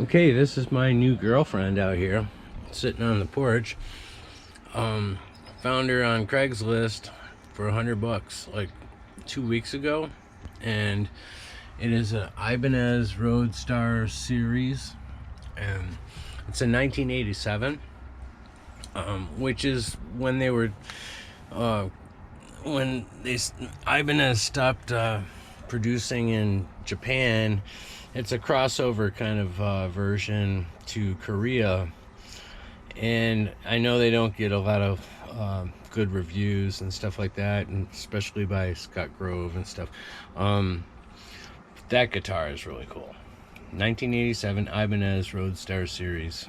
Okay, this is my new girlfriend out here, sitting on the porch. Found her on Craigslist for $100 like 2 weeks ago, and it is an Ibanez Roadstar series, and it's a 1987, which is when they were when they Ibanez stopped producing in Japan. It's a crossover kind of version to Korea, and I know they don't get a lot of good reviews and stuff like that, and especially by Scott Grove and stuff. That guitar is really cool. 1987 Ibanez Roadstar series.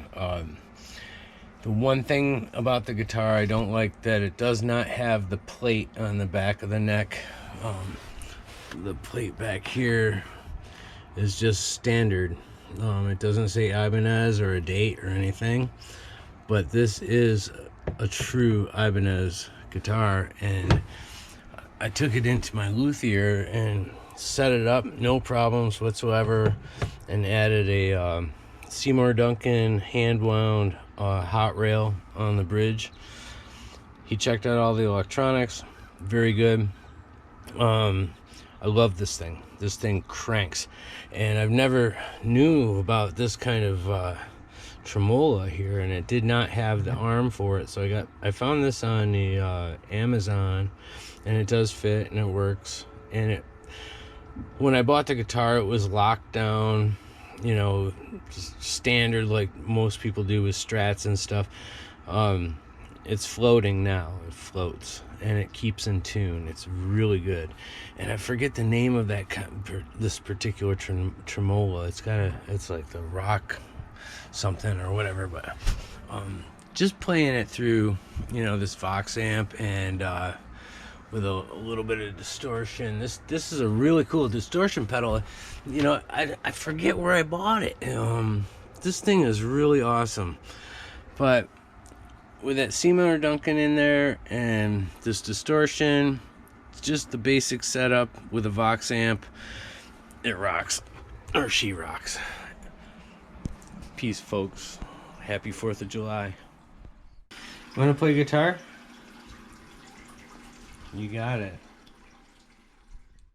The one thing about the guitar I don't like, that it does not have the plate on the back of the neck. The plate back here is just standard. It doesn't say Ibanez or a date or anything, but this is a true Ibanez guitar, and I took it into my luthier and set it up, no problems whatsoever, and added a Seymour Duncan hand wound hot rail on the bridge. He checked out all the electronics, very good. I love this thing. This thing cranks, and I've never knew about this kind of tremola here, and it did not have the arm for it, so I found this on the Amazon, and it does fit and it works. And when I bought the guitar, it was locked down, standard like most people do with Strats and stuff. It's floating now. It floats and it keeps in tune. It's really good. And I forget the name of this particular tremola. It's like the rock something or whatever, but just playing it through this Vox amp, and with a little bit of distortion. This is a really cool distortion pedal. I forget where I bought it. This thing is really awesome, but with that Seymour Duncan in there and this distortion, it's just the basic setup with a Vox amp. It rocks, or she rocks. Peace, folks. Happy 4th of July. Want to play guitar? You got it.